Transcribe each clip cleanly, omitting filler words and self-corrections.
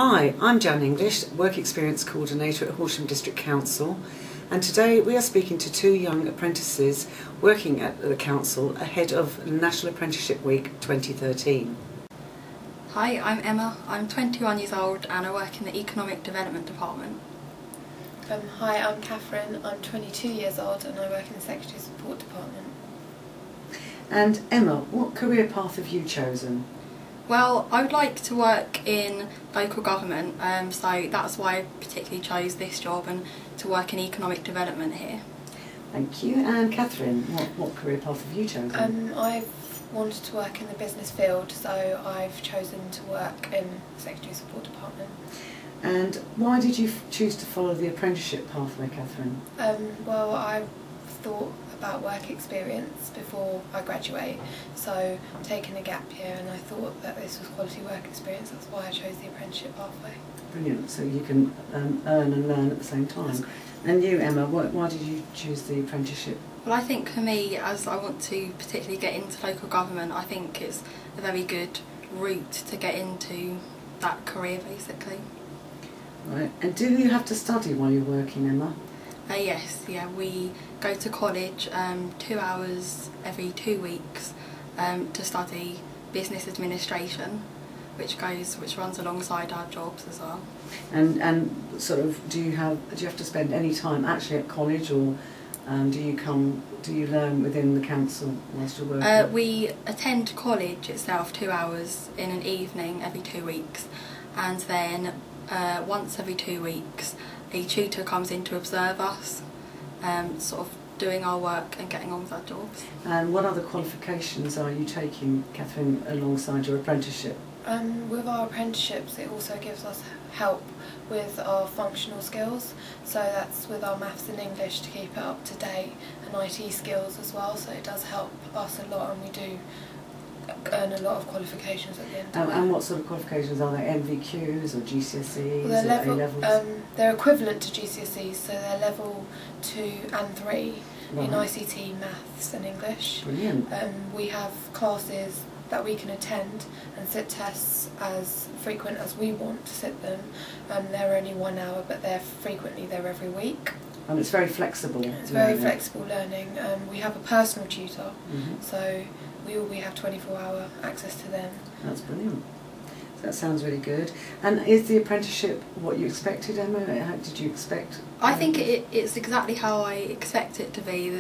Hi, I'm Jan English, Work Experience Coordinator at Horsham District Council, and today we are speaking to two young apprentices working at the council ahead of National Apprenticeship Week 2013. Hi, I'm Emma. I'm 21 years old and I work in the Economic Development Department. Hi, I'm Catherine. I'm 22 years old and I work in the Secretary Support Department. And Emma, what career path have you chosen? Well, I would like to work in local government, so that's why I particularly chose this job and to work in economic development here. Thank you. And Catherine, what career path have you chosen? I've wanted to work in the business field, so I've chosen to work in the Secretary Support Department. And why did you choose to follow the apprenticeship pathway, Catherine? Well, I thought about work experience before I graduate, so I'm taking a gap year and I thought that this was quality work experience. That's why I chose the apprenticeship pathway. Brilliant, so you can earn and learn at the same time. And you, Emma, why did you choose the apprenticeship? Well, I think for me, as I want to particularly get into local government, I think it's a very good route to get into that career basically. Right, and do you have to study while you're working, Emma? Yes, we go to college 2 hours every 2 weeks to study business administration, which runs alongside our jobs as well. And sort of, do you have to spend any time actually at college, or do you learn within the council whilst you're working? We attend college itself 2 hours in an evening every 2 weeks, and then once every 2 weeks a tutor comes in to observe us, sort of doing our work and getting on with our jobs. And what other qualifications are you taking, Catherine, alongside your apprenticeship? With our apprenticeships, it also gives us help with our functional skills, so that's with our maths and English to keep it up to date, and IT skills as well, so it does help us a lot, and we do earn a lot of qualifications at the end of it. And what sort of qualifications are there? NVQs or GCSEs well, or A-levels? They're equivalent to GCSEs, so they're level 2 and 3 right. in ICT, maths and English. Brilliant. We have classes that we can attend and sit tests as frequent as we want to sit them. They're only 1 hour, but they're every week. And it's very flexible. It's very flexible learning. We have a personal tutor, mm-hmm. so we have 24-hour access to them. That's brilliant. That sounds really good. And is the apprenticeship what you expected, Emma? How did you expect? I think it's exactly how I expect it to be.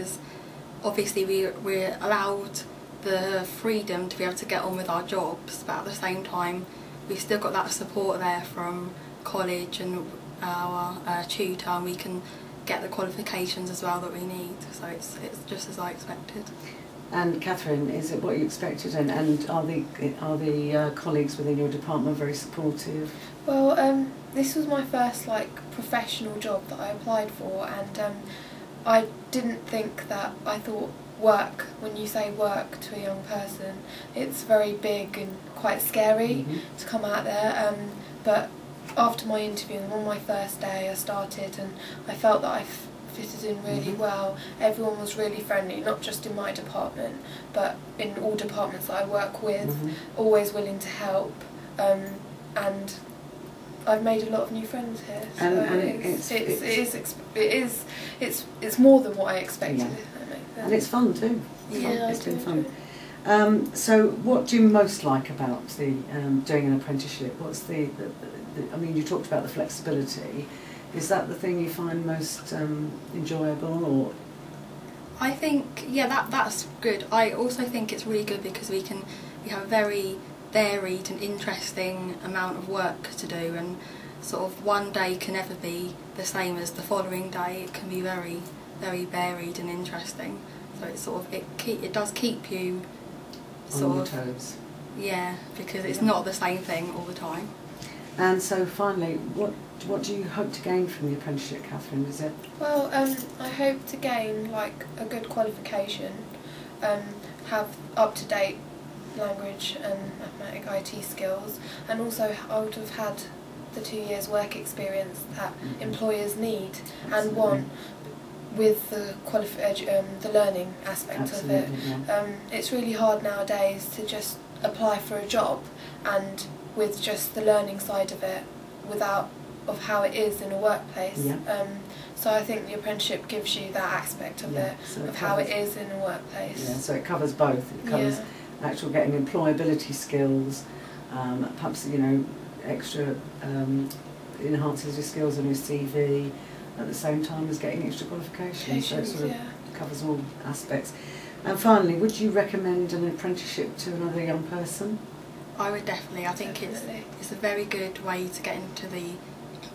Obviously we're allowed the freedom to be able to get on with our jobs, but at the same time we've still got that support there from college and our tutor, and we can get the qualifications as well that we need. So it's just as I expected. And Catherine, is it what you expected? And are the colleagues within your department very supportive? Well, this was my first professional job that I applied for, and I didn't think that. I thought work, when you say work to a young person, it's very big and quite scary mm-hmm. to come out there. But after my interview and on my first day, I started and I felt that I fitted in really mm-hmm. well. Everyone was really friendly, not just in my department, but in all departments that I work with, mm-hmm. always willing to help, and I've made a lot of new friends here. So it's more than what I expected. Yeah. If that makes sense. And it's fun too. Yeah, it's been fun. So what do you most like about the doing an apprenticeship? What's the I mean, you talked about the flexibility. Is that the thing you find most enjoyable, or? I think that's good. I also think it's really good because we have a very varied and interesting amount of work to do, and sort of one day can never be the same as the following day. It can be very, very varied and interesting. So it's sort of it does keep you on your toes. Yeah, because it's not the same thing all the time. And so finally, what do you hope to gain from the apprenticeship, Catherine? Is it? Well, I hope to gain a good qualification, have up-to-date language and mathematic IT skills, and also I would have had the 2 years work experience that mm-hmm. employers need Absolutely. and want with the learning aspect Absolutely, of it. Yeah. It's really hard nowadays to just apply for a job and with just the learning side of it of how it is in a workplace. Yeah. So I think the apprenticeship gives you that aspect of it, so of how it is in a workplace. Yeah, so it covers both. It covers actual getting employability skills, perhaps, you know, extra enhances your skills on your CV at the same time as getting extra qualifications. So it sort of covers all aspects. And finally, would you recommend an apprenticeship to another young person? I would definitely. I think it's a very good way to get into the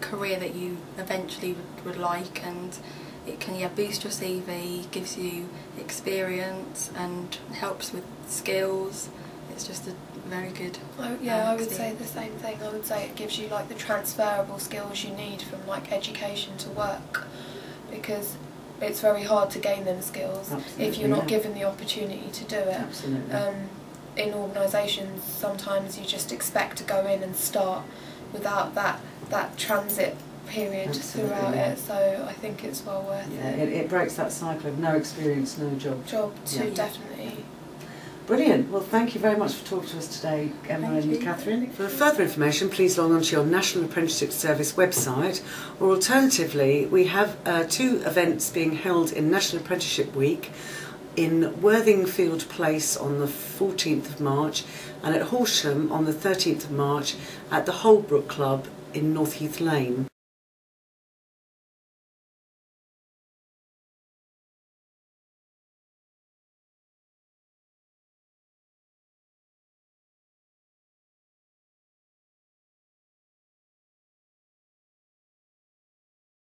career that you eventually would like, and it can boost your CV, gives you experience and helps with skills. It's just a very good I would say the same thing. I would say it gives you like the transferable skills you need from like education to work, because it's very hard to gain them skills if you're not given the opportunity to do it. Absolutely. In organisations, sometimes you just expect to go in and start without that transit period throughout it. So I think it's well worth it. It breaks that cycle of no experience, no job. Definitely. Brilliant. Well, thank you very much for talking to us today, Emma and Catherine. For further information, please log on to your National Apprenticeship Service website, or alternatively, we have 2 events being held in National Apprenticeship Week in Worthingfield Place on the 14th of March and at Horsham on the 13th of March at the Holbrook Club in North Heath Lane.